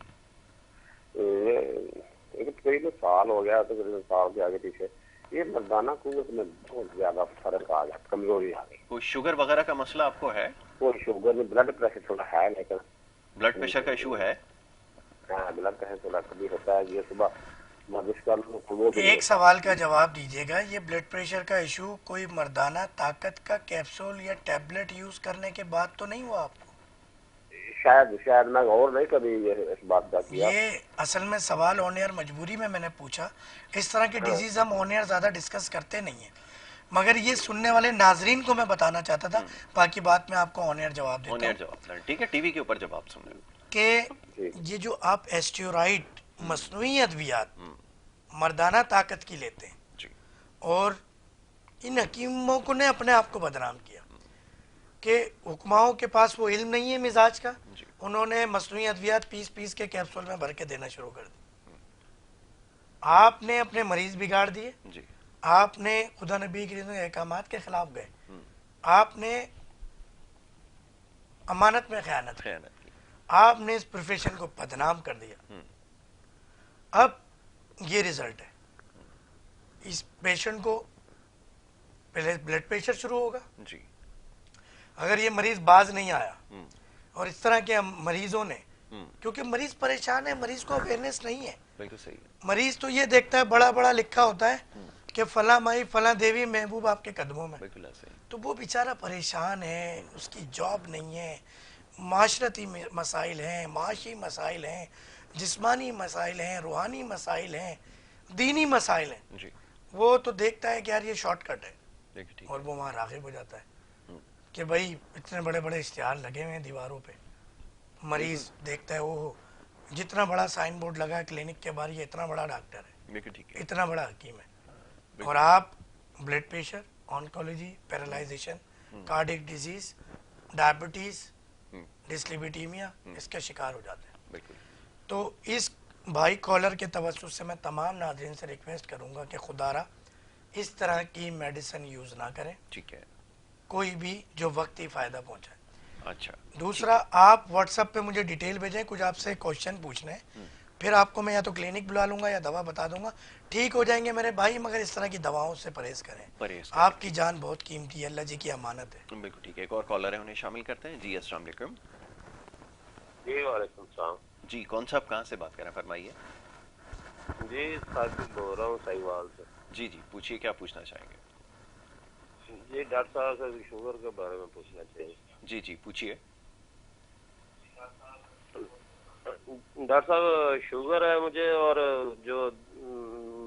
تقریباً سال ہو گیا, تقریباً سال کے آگے پیچھے یہ مردانہ قوت میں بہت زیادہ فرق آ گیا, کمزوری آ گئی. کوئی شوگر وغیرہ کا مسئلہ آپ کو ہے؟ کوئی شوگر نہیں, بلڈ پریشر تھوڑا ہے, لیکن بلڈ پریشر کا ایشو ہے. ہاں بلڈ پریشر تھوڑا کبھی ہوتا ہے. یہ صبح ورزش کر لوں. ایک سوال کا جواب دیجیے گا, یہ بلڈ پریشر کا ایشو کوئی مردانہ طاقت کا کیپسول یا ٹیبلٹ یوز کرنے کے بعد تو نہیں ہوا آپ کو؟ شاید میں اور نہیں کبھی اس بات کا کیا. یہ اصل میں سوال آن ایئر مجبوری میں نے پوچھا. اس طرح کے ڈیزیز ہم آن ایئر زیادہ ڈسکس کرتے نہیں ہیں, مگر یہ سننے والے ناظرین کو میں بتانا چاہتا تھا, باقی بات میں آپ کو آن ایئر جواب دیتا ہوں. ٹھیک ہے, ٹی وی کے اوپر جب آپ سن رہے کہ یہ جو آپ ایسٹیورائڈ مصنوعی ادویات مردانہ طاقت کی لیتے ہیں, اور ان حکیموں کو نے اپنے آپ کو بدنام کیا کہ حکماؤں کے پاس وہ علم نہیں ہے مزاج کا, انہوں نے مصنوعی ادویات پیس کے کیپسول میں بھر کے دینا شروع کر دی. آپ نے اپنے مریض بگاڑ دیے, آپ نے خدا نبی کے احکامات کے خلاف گئے, آپ نے امانت میں خیانت کی, آپ نے اس پروفیشن کو بدنام کر دیا. اب یہ رزلٹ ہے, اس پیشنٹ کو پہلے بلڈ پریشر شروع ہوگا. اگر یہ مریض باز نہیں آیا, اور اس طرح کے مریضوں نے, کیونکہ مریض پریشان ہے, مریض کو اویئرنیس نہیں ہے. بالکل صحیح. مریض تو یہ دیکھتا ہے بڑا بڑا لکھا ہوتا ہے کہ فلاں مائی فلاں دیوی محبوب آپ کے قدموں میں, تو وہ بیچارہ پریشان ہے, اس کی جاب نہیں ہے, معاشرتی مسائل ہیں, معاشی مسائل ہیں, جسمانی مسائل ہیں, روحانی مسائل ہیں, دینی مسائل ہیں. وہ تو دیکھتا ہے کہ یار یہ شارٹ کٹ ہے, اور وہ وہاں راغب ہو جاتا ہے کہ بھائی اتنے بڑے بڑے اشتہار لگے ہوئے ہیں دیواروں پہ. مریض دیکھتا ہے وہ جتنا بڑا سائن بورڈ لگا ہے کلینک کے باہر, یہ اتنا بڑا ڈاکٹر ہے, اتنا بڑا حکیم ہے, اور آپ blood pressure, oncology, paralysation, cardiac disease, diabetes, dyslipidemia, اس کے شکار ہو جاتے ہیں. تو اس بھائی کالر کے توسط سے میں تمام ناظرین سے ریکویسٹ کروں گا کہ خدا را اس طرح کی میڈیسن یوز نہ کریں, ٹھیک ہے, کوئی بھی جو وقتی فائدہ پہنچائے. اچھا, دوسرا آپ واٹس ایپ پہ مجھے ڈیٹیل بھیجیں, کچھ آپ سے کوشچن پوچھنے ہیں, پھر آپ کو میں یا تو کلینک بلا لوں گا یا دوا بتا دوں گا, ٹھیک ہو جائیں گے میرے بھائی, مگر اس طرح کی دواؤں سے پرہیز کریں. آپ کی جان بہت قیمتی ہے, اللہ جی کی امانت ہے. بالکل ٹھیک ہے. ایک اور کالر ہے, انہیں شامل کرتے ہیں. جی السلام علیکم. جی وعلیکم السلام. جی کون صاحب کہاں سے بات کر رہے ہیں, فرمائیے. جی ثاقب بول رہا ہوں سہیوال سے. جی جی پوچھیے, کیا پوچھنا چاہیں گے. جی ڈاکٹر صاحب سے شوگر کے بارے میں پوچھنا چاہیے. جی جی پوچھیے. ڈاکٹر صاحب شوگر ہے مجھے اور جو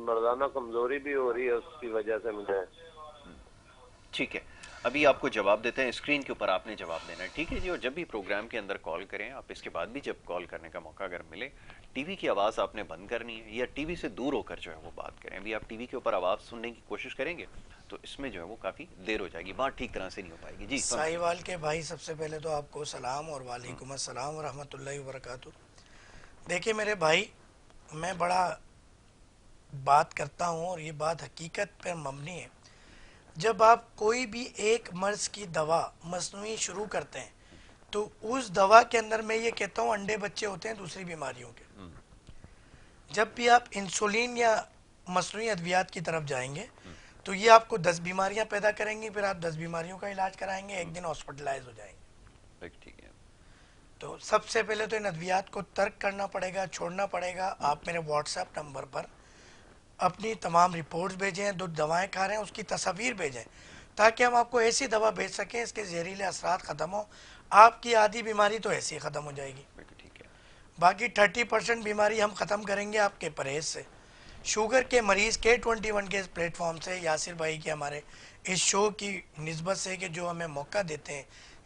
مردانہ کمزوری بھی ہو رہی ہے اس کی وجہ سے مجھے. ٹھیک ہے ابھی آپ کو جواب دیتے ہیں, اسکرین کے اوپر آپ نے جواب دینا ہے, ٹھیک ہے جی. اور جب بھی پروگرام کے اندر کال کریں آپ, اس کے بعد بھی جب کال کرنے کا موقع اگر ملے, ٹی وی کی آواز آپ نے بند کرنی ہے یا ٹی وی سے دور ہو کر جو ہے وہ بات کریں. ابھی آپ ٹی وی کے اوپر آواز سننے کی کوشش کریں گے تو اس میں جو ہے وہ کافی دیر ہو جائے گی, بات ٹھیک طرح سے نہیں ہو پائے گی. جی ساہیوال کے بھائی, سب سے پہلے تو آپ کو سلام اور وعلیکم السلام ورحمۃ اللہ وبرکاتہ. دیکھیے میرے بھائی, میں بڑا بات کرتا ہوں اور یہ بات حقیقت پر مبنی ہے. جب آپ کوئی بھی ایک مرض کی دوا مصنوعی شروع کرتے ہیں تو اس دوا کے اندر میں یہ کہتا ہوں انڈے بچے ہوتے ہیں دوسری بیماریوں کے. جب بھی آپ انسولین یا مصنوعی ادویات کی طرف جائیں گے تو یہ آپ کو 10 بیماریاں پیدا کریں گی, پھر آپ 10 بیماریوں کا علاج کرائیں گے, ایک دن ہاسپٹلائز ہو جائیں گے. ٹھیک ہے. تو سب سے پہلے تو ان ادویات کو ترک کرنا پڑے گا, چھوڑنا پڑے گا. آپ میرے واٹس ایپ نمبر پر اپنی تمام رپورٹس بھیجیں, جو دوائیں کھا رہے ہیں اس کی تصاویر بھیجیں, تاکہ ہم آپ کو ایسی دوا بھیج سکیں اس کے زہریلے اثرات ختم ہوں. آپ کی آدھی بیماری تو ایسی ہی ختم ہو جائے گی. باقی 30% بیماری ہم ختم کریں گے آپ کے پرہیز سے. شوگر کے مریض K21 کے اس پلیٹ فارم سے, یاسر بھائی کے ہمارے اس شو کی نسبت سے کہ جو ہمیں موقع دیتے ہیں,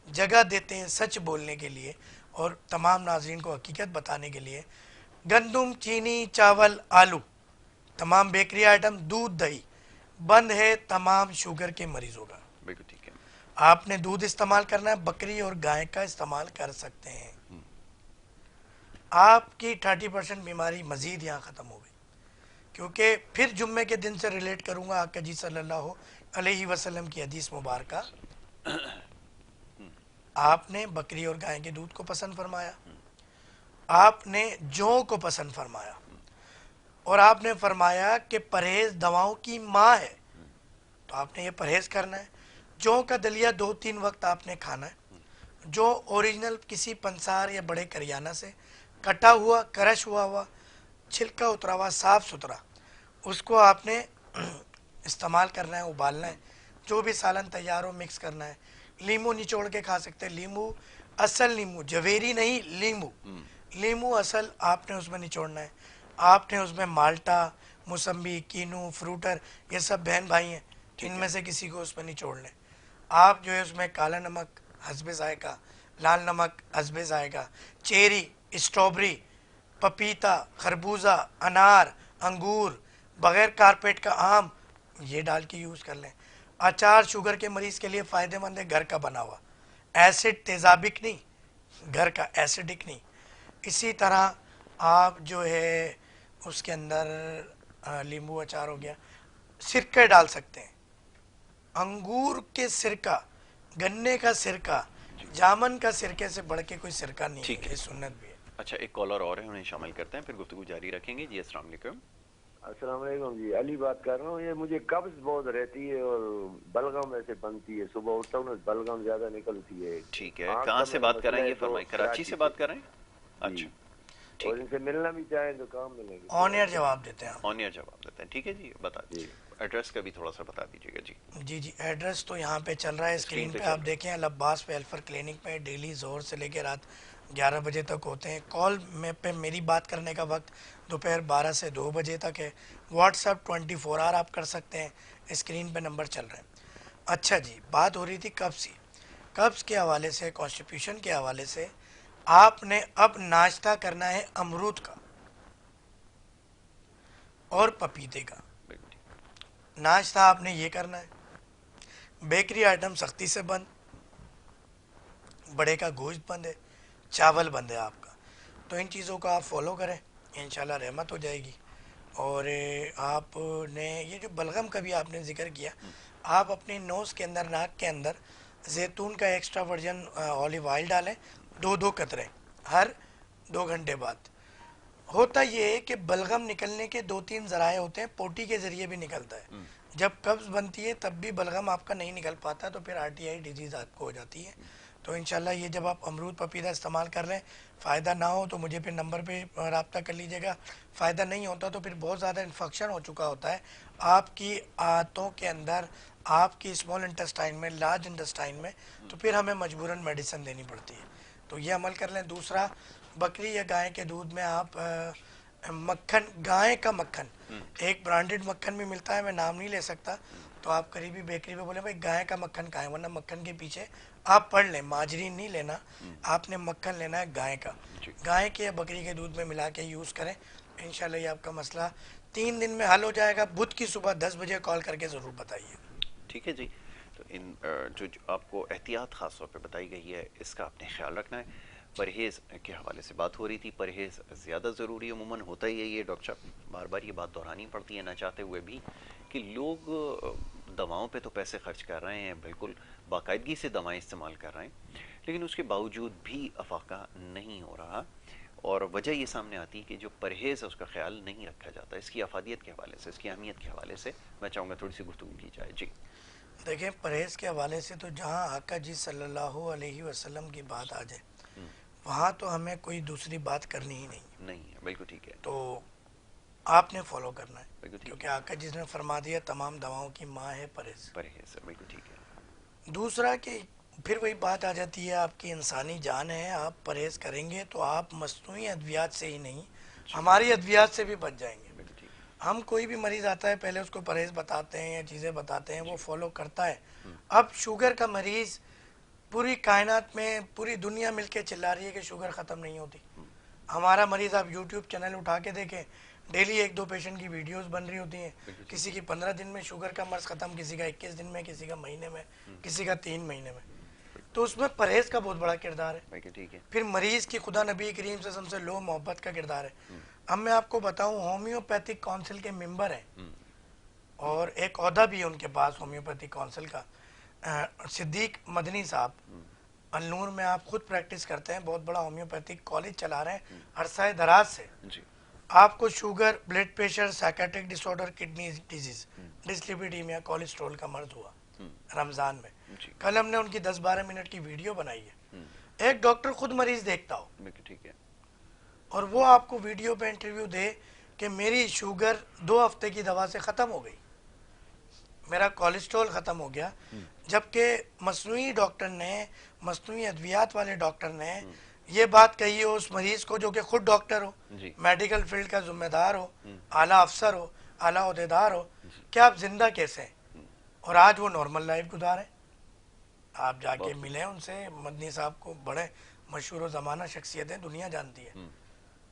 جگہ دیتے ہیں سچ بولنے کے لیے اور تمام ناظرین کو حقیقت بتانے کے لیے, گندم, چینی, چاول, آلو, تمام بیکری آئٹم, دودھ, دہی بند ہے تمام شوگر کے مریضوں کا. بالکل ٹھیک ہے. آپ نے دودھ استعمال کرنا ہے, بکری اور گائے کا استعمال کر سکتے ہیں. آپ کی 30% بیماری مزید یہاں ختم ہو گئی. کیونکہ پھر جمعے کے دن سے ریلیٹ کروں گا آقا جی صلی اللہ علیہ وسلم کی حدیث مبارکہ. آپ نے بکری اور گائے کے دودھ کو پسند فرمایا, آپ نے جو کو پسند فرمایا, اور آپ نے فرمایا کہ پرہیز دواؤں کی ماں ہے, تو آپ نے یہ پرہیز کرنا ہے. جو کا دلیا 2-3 وقت آپ نے کھانا ہے, جو اوریجنل کسی پنسار یا بڑے کریانہ سے کٹا ہوا, کرش ہوا, چھلکا اترا ہوا, صاف ستھرا, اس کو آپ نے استعمال کرنا ہے, ابالنا ہے. جو بھی سالن تیار ہو مکس کرنا ہے. لیمو نچوڑ کے کھا سکتے ہیں, لیمو اصل لیمو, جویری نہیں, لیمو اصل آپ نے اس میں نچوڑنا ہے. آپ نے اس میں مالٹا, موسمبی, کینو, فروٹر, یہ سب بہن بھائی ہیں, ان میں سے کسی کو اس میں نچوڑ لیں. آپ جو ہے اس میں کالا نمک حسب ذائقہ, لال نمک حسب ذائقہ, چیری, اسٹرابری, پپیتا, خربوزہ, انار, انگور, بغیر کارپیٹ کا آم, یہ ڈال کے یوز کر لیں. اچار شوگر کے مریض کے لیے فائدہ مند ہے, گھر کا بنا ہوا, ایسڈ تیزابک نہیں, گھر کا ایسڈک نہیں. اسی طرح آپ جو ہے اس کے اندر لیمبو اچار ہو گیا, سرکہ ڈال سکتے ہیں. انگور کے سرکہ, گنے کا سرکہ, جامن کا سرکے سے بڑھ کے کوئی سرکہ نہیں ہے, یہ سنت بھی ہے. اچھا ایک کالر اور ہے, انہیں شامل کرتے ہیں, پھر گفتگو جاری رکھیں گے. جی السلام علیکم. السلام علیکم جی, علی بات کر رہا ہوں. یہ مجھے قبض بہت رہتی ہے اور بلغم ایسے بنتی ہے, صبح اٹھتا ہوں بلغم زیادہ نکلتی ہے. ٹھیک ہے, کہاں سے بات کر رہے ہیں یہ فرمائیں؟ کراچی سے بات کر رہے ہیں. اچھا اور ان سے ملنا بھی چاہیں تو کام ملے گی. آن ایئر جواب دیتے ہیں, آن ایئر جواب دیتے ہیں. ٹھیک ہے جی, بتا دیجیے ایڈریس کا بھی تھوڑا سا بتا دیجیے گا. جی جی ایڈریس تو یہاں پہ چل رہا ہے اسکرین پہ, آپ دیکھیں العباس پہ الفر کلینک میں ڈیلی زہر سے لے کے رات 11 بجے تک ہوتے ہیں. کال میں پہ میری بات کرنے کا وقت دوپہر 12 سے 2 بجے تک ہے. واٹس ایپ 24 آور آپ کر سکتے ہیں, اسکرین پہ نمبر چل رہے ہیں. اچھا جی, بات ہو رہی تھی قبض کے حوالے سے, کانسٹیپیوشن کے حوالے سے. آپ نے اب ناشتہ کرنا ہے امرود کا اور پپیتے کا. ناشتہ آپ نے یہ کرنا ہے. بیکری آئٹم سختی سے بند, بڑے کا گوشت بند ہے, چاول بند ہے آپ کا. تو ان چیزوں کو آپ فالو کریں, انشاءاللہ رحمت ہو جائے گی. اور آپ نے یہ جو بلغم کا بھی آپ نے ذکر کیا, آپ اپنی نوز کے اندر, ناک کے اندر زیتون کا ایکسٹرا ورجن اولیو آئل ڈالیں, 2 قطرے ہر 2 گھنٹے بعد. ہوتا یہ ہے کہ بلغم نکلنے کے 2-3 ذرائع ہوتے ہیں, پوٹی کے ذریعے بھی نکلتا ہے. جب قبض بنتی ہے تب بھی بلغم آپ کا نہیں نکل پاتا, تو پھر RTI ڈیزیز آپ کو ہو جاتی ہے. تو انشاءاللہ یہ جب آپ امرود پپیتا استعمال کر لیں, فائدہ نہ ہو تو مجھے پھر نمبر پہ رابطہ کر لیجیے گا. فائدہ نہیں ہوتا تو پھر بہت زیادہ انفیکشن ہو چکا ہوتا ہے آپ کی آنتوں کے اندر, آپ کی اسمال انٹسٹائن میں, لارج انٹسٹائن میں, تو پھر ہمیں مجبوراً میڈیسن دینی پڑتی ہے. تو یہ عمل کر لیں. دوسرا, بکری یا گائے کے دودھ میں آپ مکھن، گائے کا مکھن، ایک برانڈڈ مکھن بھی ملتا ہے، میں نام نہیں لے سکتا، تو آپ قریبی بیکری پہ بولیں بھائی گائے کا مکھن کھائیں، ورنہ مکھن کے پیچھے آپ پڑھ لیں، ماجرین نہیں لینا، آپ نے مکھن لینا ہے گائے کا، گائے کے یا بکری کے دودھ میں ملا کے یوز کریں، انشاءاللہ یہ آپ کا مسئلہ 3 دن میں حل ہو جائے گا۔ بدھ کی صبح 10 بجے کال کر کے ضرور بتائیے۔ ٹھیک ہے جی، تو ان جو آپ کو احتیاط خاص طور پہ بتائی گئی ہے اس کا آپ نے خیال رکھنا ہے۔ پرہیز کے حوالے سے بات ہو رہی تھی، پرہیز زیادہ ضروری عموماً ہوتا ہی ہے، یہ ڈاکٹر صاحب بار بار یہ بات دہرانی پڑتی ہے نہ چاہتے ہوئے بھی، کہ لوگ دواؤں پہ تو پیسے خرچ کر رہے ہیں، بالکل باقاعدگی سے دوائیں استعمال کر رہے ہیں، لیکن اس کے باوجود بھی افاقہ نہیں ہو رہا، اور وجہ یہ سامنے آتی ہے کہ جو پرہیز ہے اس کا خیال نہیں رکھا جاتا۔ اس کی افادیت کے حوالے سے، اس کی اہمیت کے حوالے سے میں چاہوں گا تھوڑی سی گفتگو کی جائے۔ جی دیکھیں، پرہیز کے حوالے سے تو جہاں آقا جی صلی اللہ علیہ وسلم کی بات آ جائے وہاں تو ہمیں کوئی دوسری بات کرنی ہی نہیں ہے، بالکل ٹھیک ہے، تو آپ نے فالو کرنا ہے، بالکل ٹھیک کیونکہ ہے، آقا جی نے فرما دیا تمام دواؤں کی ماں ہے پرہیز۔ پرہیز ہے، بالکل ٹھیک ہے، دوسرا کہ پھر وہی بات آ جاتی ہے، آپ کی انسانی جان ہے، آپ پرہیز کریں گے تو آپ مصنوعی ادویات سے ہی نہیں ہماری ادویات سے بھی بچ جائیں گے۔ بالکل ٹھیک ہے، ہم کوئی بھی مریض آتا ہے پہلے اس کو پرہیز بتاتے ہیں یا چیزیں بتاتے ہیں، وہ فالو کرتا ہے۔ اب شوگر کا مریض پوری کائنات میں، پوری دنیا مل کے چلا رہی ہے کہ شوگر ختم نہیں ہوتی، ہمارا مریض آپ یوٹیوب چینل اٹھا کے دیکھیں، ڈیلی 1-2 پیشنٹ کی ویڈیوز بن رہی ہوتی ہیں، کسی کی 15 دن میں شوگر کا مرض ختم، کسی کا 21 دن میں، کسی کا مہینے میں، کسی کا 3 مہینے میں، تو اس میں پرہیز کا بہت بڑا کردار ہے۔ بالکل ٹھیک ہے، پھر مریض کی خدا نبی کریم صلی اللہ علیہ وسلم سے لو محبت کا کردار ہے۔ اب میں آپ کو بتاؤں، ہومیوپیتھک کونسل کے ممبر ہیں اور ایک عہدہ بھی ہے ان کے پاس ہومیوپیتھک کونسل کا، صدیق مدنی صاحب، النور میں آپ خود پریکٹس کرتے ہیں، بہت بڑا ہومیوپیتھک کالج چلا رہے ہیں عرصہ دراز سے۔ جی آپ کو شوگر، بلڈ پریشر، سائیکیٹرک ڈس آرڈر، کڈنی ڈیزیز، ڈسلیپیڈیمیا، کولیسٹرول کا مرض ہوا رمضان میں، جی، کل ہم نے ان کی 10-12 منٹ کی ویڈیو بنائی ہے۔ ایک ڈاکٹر خود مریض دیکھتا ہو بالکل ٹھیک ہے، اور وہ آپ کو ویڈیو پہ انٹرویو دے کہ میری شوگر 2 ہفتے کی دوا سے ختم ہو گئی، میرا کولیسٹرول ختم ہو گیا، جبکہ مصنوعی ڈاکٹر نے، مصنوعی ادویات والے ڈاکٹر نے یہ بات کہی ہو اس مریض کو جو کہ خود ڈاکٹر ہو، جی میڈیکل فیلڈ کا ذمہ دار ہو، اعلیٰ افسر ہو، اعلیٰ عہدیدار ہو، کہ آپ زندہ کیسے ہیں، اور آج وہ نارمل لائف گزاریں۔ آپ جا کے ملیں ان سے، مدنی صاحب کو، بڑے مشہور و زمانہ شخصیت ہیں، دنیا جانتی ہے۔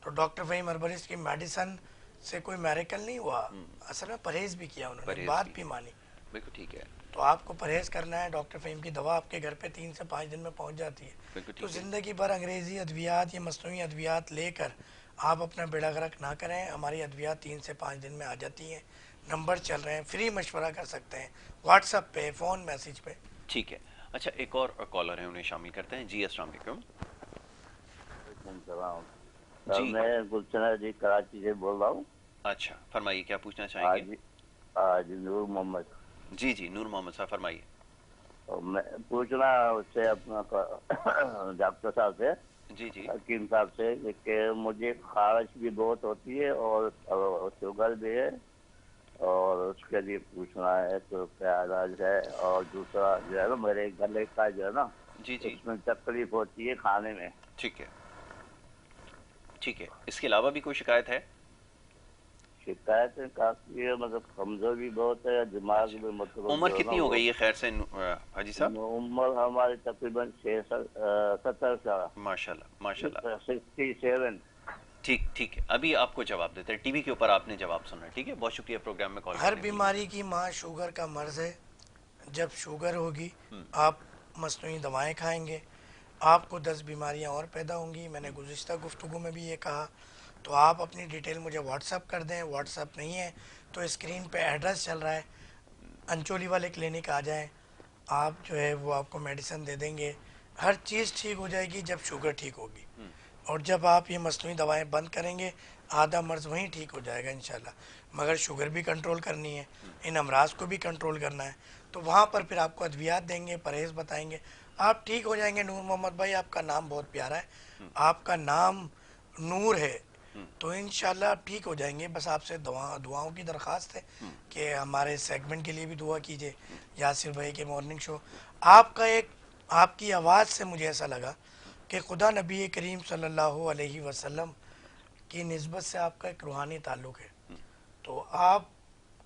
تو ڈاکٹر فہیم اربریز کی میڈیسن سے کوئی میریکل نہیں ہوا، اصل میں پرہیز بھی کیا انہوں نے، پرہیز بات بھی مانی۔ بالکل ٹھیک ہے، تو آپ کو پرہیز کرنا ہے، ڈاکٹر فہیم کی دوا آپ کے گھر پہ 3 سے 5 دن میں پہنچ جاتی ہے۔ بالکل تو ٹھیک ہے، زندگی بھر انگریزی ادویات یا مصنوعی ادویات لے کر آپ اپنا بیڑا غرق نہ کریں، ہماری ادویات 3 سے 5 دن میں آ جاتی ہیں، نمبر چل رہے ہیں، فری مشورہ کر سکتے ہیں، واٹس ایپ پہ، فون میسیج پہ۔ ٹھیک ہے۔ اچھا ایک اور کالر ہے، انہیں شامل کرتے ہیں۔ جی السلام علیکم۔ وعلیکم السلام سر، جی میں گلشن جی کراچی سے بول رہا ہوں۔ اچھا فرمائیے، کیا پوچھنا چاہیں گے؟ آج نور محمد، جی جی نور محمد صاحب فرمائیے۔ میں پوچھنا اس سے اپنا ڈاکٹر صاحب سے، جی جی حکیم صاحب سے، کہ مجھے خارش بھی بہت ہوتی ہے اور شوگر بھی ہے، اور اس کے لیے پوچھنا ہے تو کیا علاج ہے، اور دوسرا جو ہے نا میرے گلے کا جو ہے نا جی جی اس میں تکلیف ہوتی ہے کھانے میں۔ ٹھیک ہے ٹھیک ہے، اس کے علاوہ بھی کوئی شکایت ہے؟ شکایتیں کافی ہے، مطلب کمزوری بہت ہے، دماغ میں مطلب عمر جو ہے نا کتنی ہو وہ، گئی ہے خیر سے حاجی صاحب؟ عمر ہماری تقریباً 70 سال، ماشاء اللہ ماشاء اللہ، 67۔ ٹھیک ٹھیک ہے، ابھی آپ کو جواب دیتے ہیں، ٹی وی کے اوپر آپ نے جواب سننا ہے، ٹھیک ہے؟ بہت شکریہ پروگرام میں کال ہر کرنے کے لیے۔ بیماری کی ماں شوگر کا مرض ہے۔ جب شوگر ہوگی آپ مصنوعی دوائیں کھائیں گے، آپ کو 10 بیماریاں اور پیدا ہوں گی۔ میں نے گزشتہ گفتگو میں بھی یہ کہا، تو آپ اپنی ڈیٹیل مجھے واٹس ایپ کر دیں، واٹس ایپ نہیں ہے تو اسکرین پہ ایڈریس چل رہا ہے، انچولی والے کلینک آ جائیں، آپ جو ہے وہ آپ کو میڈیسن دے دیں گے، ہر چیز ٹھیک ہو جائے گی جب شوگر ٹھیک ہوگی، اور جب آپ یہ مصنوعی دوائیں بند کریں گے آدھا مرض وہیں ٹھیک ہو جائے گا انشاءاللہ۔ مگر شوگر بھی کنٹرول کرنی ہے، ان امراض کو بھی کنٹرول کرنا ہے، تو وہاں پر پھر آپ کو ادویات دیں گے، پرہیز بتائیں گے، آپ ٹھیک ہو جائیں گے۔ نور محمد بھائی آپ کا نام بہت پیارا ہے، آپ کا نام نور ہے، تو انشاءاللہ آپ ٹھیک ہو جائیں گے۔ بس آپ سے دعاؤں کی درخواست ہے کہ ہمارے سیگمنٹ کے لیے بھی دعا کیجیے، یاسر بھائی کے مارننگ شو۔ آپ کا ایک، آپ کی آواز سے مجھے ایسا لگا کہ خدا نبی کریم صلی اللہ علیہ وسلم کی نسبت سے آپ کا ایک روحانی تعلق ہے، تو آپ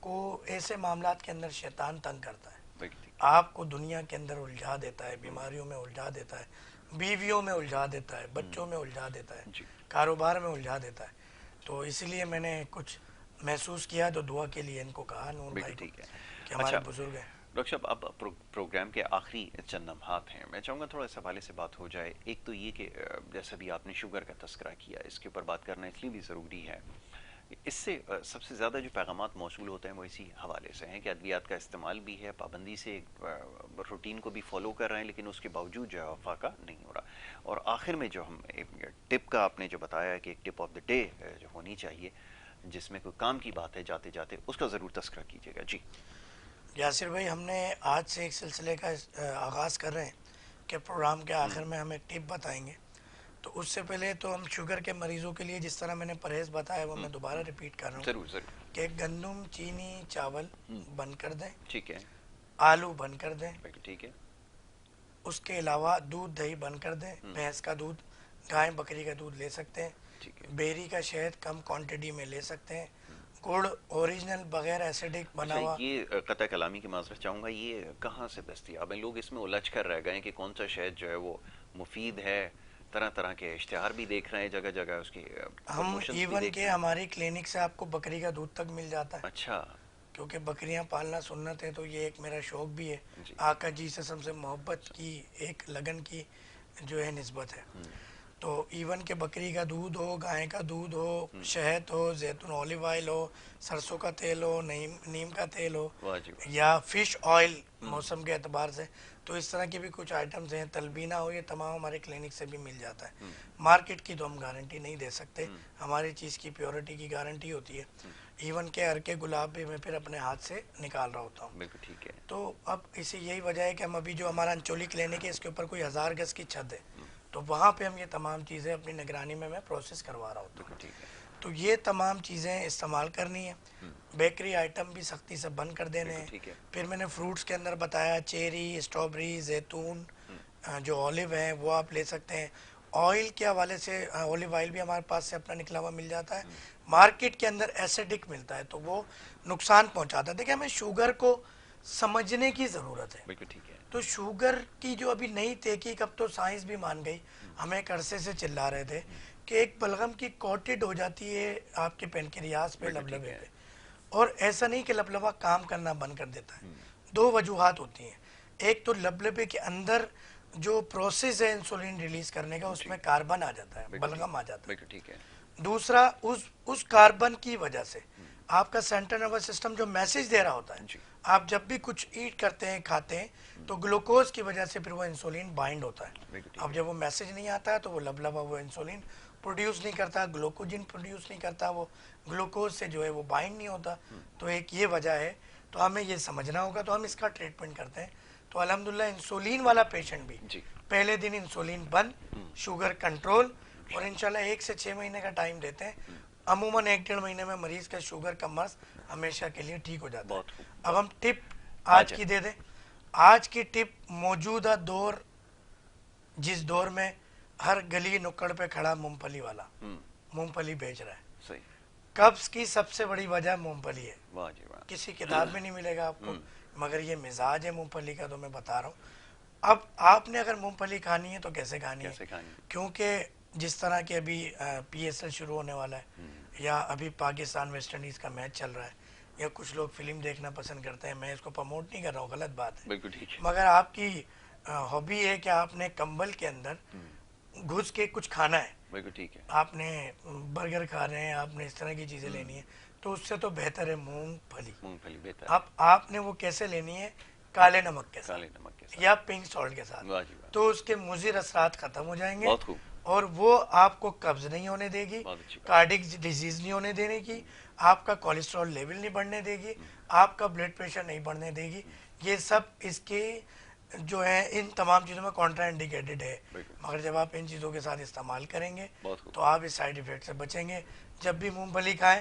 کو ایسے معاملات کے اندر شیطان تنگ کرتا ہے، آپ کو دنیا کے اندر الجھا دیتا ہے، بیماریوں میں الجھا دیتا ہے، بیویوں میں الجھا دیتا ہے، بچوں میں الجھا دیتا ہے، کاروبار میں الجھا دیتا ہے. تو اسی لیے میں نے کچھ محسوس کیا تو دعا کے لیے ان کو کہا نور بھائی کو کہ ہمارے بزرگ ہیں. ڈاکٹر صاحب اب پروگرام کے آخری چند لمحات ہیں، میں چاہوں گا تھوڑا سا حوالے سے بات ہو جائے. ایک تو یہ کہ جیسا بھی آپ نے شوگر کا تذکرہ کیا، اس کے اوپر بات کرنا اس لیے بھی ضروری ہے، اس سے سب سے زیادہ جو پیغامات موصول ہوتے ہیں وہ اسی حوالے سے ہیں کہ ادویات کا استعمال بھی ہے، پابندی سے روٹین کو بھی فالو کر رہے ہیں، لیکن اس کے باوجود جو ہے وفاقہ نہیں ہو رہا. اور آخر میں جو ہم ٹپ کا آپ نے جو بتایا کہ ایک ٹپ آف دا ڈے جو ہونی چاہیے جس میں کوئی کام کی بات ہے، جاتے جاتے اس کا ضرور تذکرہ کیجیے گا. جی یاسر بھائی، ہم نے آج سے ایک سلسلے کا آغاز کر رہے ہیں کہ پروگرام کے آخر میں ہم ایک ٹپ بتائیں گے. تو اس سے پہلے تو ہم شوگر کے مریضوں کے لیے جس طرح میں نے پرہیز بتایا وہ میں دوبارہ ریپیٹ کر رہا ہوں. ضرور کہ گندم، چینی، چاول بند کر دیں. ٹھیک ہے. آلو بند کر دیں. ٹھیک ہے. اس کے علاوہ دودھ دہی بند کر دیں. بھینس کا دودھ، گائے بکری کا دودھ لے سکتے ہیں. بیری کا شہد کم کوانٹٹی میں لے سکتے ہیں. گڑ اوریجنل بغیر ایسیڈک بنا ہوا. یہ قطع کلامی کی معذرت چاہوں گا، یہ کہاں سے دستیاب ہیں؟ لوگ اس میں الجھ کر رہ گئے کہ کون سا شہد جو ہے وہ مفید ہے، طرح طرح کے اشتہار بھی دیکھ رہے ہیں جگہ جگہ اس کی. ہم ایون کہ ہماری کلینک سے آپ کو بکری کا دودھ تک مل جاتا ہے. اچھا. کیونکہ بکریاں پالنا سنت ہے، تو یہ ایک میرا شوق بھی ہے. آقا جی سے سب سے محبت کی ایک لگن کی جو ہے نسبت ہے. تو ایون کہ بکری کا دودھ ہو، گائے کا دودھ ہو، شہد ہو، زیتون اولیو آئل ہو، سرسوں کا تیل ہو، نیم کا تیل ہو، یا فش آئل موسم کے اعتبار سے، تو اس طرح کی بھی کچھ آئٹمز ہیں. تلبینہ ہو، یہ تمام ہمارے کلینک سے بھی مل جاتا ہے. مارکیٹ کی تو ہم گارنٹی نہیں دے سکتے، ہماری چیز کی پیورٹی کی گارنٹی ہوتی ہے. ایون کہ ہر کے گلاب بھی میں پھر اپنے ہاتھ سے نکال رہا ہوتا ہوں. بالکل ٹھیک ہے. تو اب اسی یہی وجہ ہے کہ ہم ابھی جو ہمارا انچولی کلینک ہے اس کے اوپر کوئی 1000 گز کی چھت ہے، تو وہاں پہ ہم یہ تمام چیزیں اپنی نگرانی میں پروسیس کروا رہا ہوتا ہوں. تو یہ تمام چیزیں استعمال کرنی ہے. بیکری آئٹم بھی سختی سے بند کر دینے ہیں. پھر میں نے فروٹس کے اندر بتایا چیری، اسٹرابری، زیتون، جو اولیو ہیں وہ آپ لے سکتے ہیں. آئل کے حوالے سے اولیو آئل بھی ہمارے پاس سے اپنا نکلا ہوا مل جاتا ہے. مارکیٹ کے اندر ایسیڈک ملتا ہے تو وہ نقصان پہنچاتا ہے. دیکھیں ہمیں شوگر کو سمجھنے کی ضرورت ہے. بالکل ٹھیک ہے. تو شوگر کی جو ابھی نئی تحقیق، اب تو سائنس بھی مان گئی، ہمیں ایک عرصے سے چلا رہے تھے کہ ایک بلغم کی کوٹڈ ہو جاتی ہے آپ کے پینکریاس پہ، لبلبے پہ، اور ایسا نہیں کہ لبلبہ کام کرنا بند کر دیتا ہے. دو وجوہات ہوتی ہیں. ایک تو لبلبے کے اندر جو پروسیس ہے انسولین ریلیز کرنے کا، اس میں کاربن آ جاتا ہے، بلغم آ جاتا ہے. دوسرا اس کاربن کی وجہ سے آپ کا سینٹرل نروس سسٹم جو میسج دے رہا ہوتا ہے، آپ جب بھی کچھ ایٹ کرتے ہیں، کھاتے ہیں، تو گلوکوز کی وجہ سے پھر وہ انسولین بائنڈ ہوتا ہے. اب جب وہ میسج نہیں آتا ہے تو وہ لبلبہ وہ انسولین پروڈیوس نہیں کرتا، گلوکوجن پروڈیوس نہیں کرتا، وہ گلوکوز سے جو ہے وہ بائنڈ نہیں ہوتا. تو ایک یہ وجہ ہے. تو ہمیں یہ سمجھنا ہوگا، تو ہم اس کا ٹریٹمنٹ کرتے ہیں. تو الحمدللہ انسولین والا پیشنٹ بھی پہلے دن انسولین بند، شوگر کنٹرول، اور انشاءاللہ 1 سے 6 مہینے کا ٹائم دیتے ہیں. عموماً 1-1.5 مہینے میں مریض کا شوگر کا مرض ہمیشہ کے لیے ٹھیک ہو جاتا ہے. اب ہم ٹپ آج کی دے دیں. آج کی ٹپ موجودہ دور، جس دور میں ہر گلی نکڑ پہ کھڑا مونگ پھلی والا مونگ پھلی بیچ رہا ہے، قبض کی سب سے بڑی وجہ مونگ پھلی ہے. کسی کتاب میں نہیں ملے گا آپ کو، مگر یہ مزاج ہے مونگ پھلی کا، تو میں بتا رہا ہوں. اب آپ نے اگر مونگ پھلی کھانی ہے تو کیسے کھانی ہے؟ کیونکہ جس طرح کہ ابھی پی ایس ایل شروع ہونے والا ہے، یا ابھی پاکستان ویسٹ انڈیز کا میچ چل رہا ہے، یا کچھ لوگ فلم دیکھنا پسند کرتے ہیں. میں اس کو پروموٹ نہیں کر رہا ہوں، غلط بات ہے، مگر آپ کی ہابی ہے کہ آپ نے کمبل کے اندر گھس کے کچھ کھانا ہے. آپ نے برگر کھا رہے ہیں، آپ نے اس طرح کی چیزیں لینی ہے، تو اس سے تو بہتر ہے مونگ پھلی. اب آپ نے وہ کیسے لینی ہے؟ کالے نمک کے ساتھ یا پنک سالٹ کے ساتھ. تو اس کے مضر اثرات ختم ہو جائیں گے، اور وہ آپ کو قبض نہیں ہونے دے گی، کارڈک ڈیزیز نہیں ہونے دینے کی، آپ کا کولیسٹرول لیول نہیں بڑھنے دے گی، آپ کا بلڈ پریشر نہیں بڑھنے دے گی. یہ سب اس کی جو ہے ان تمام چیزوں میں کانٹرا انڈیکیٹڈ ہے. مگر جب آپ ان چیزوں کے ساتھ استعمال کریں گے تو آپ اس سائیڈ ایفیکٹ سے بچیں گے. جب بھی مونگ پھلی کھائیں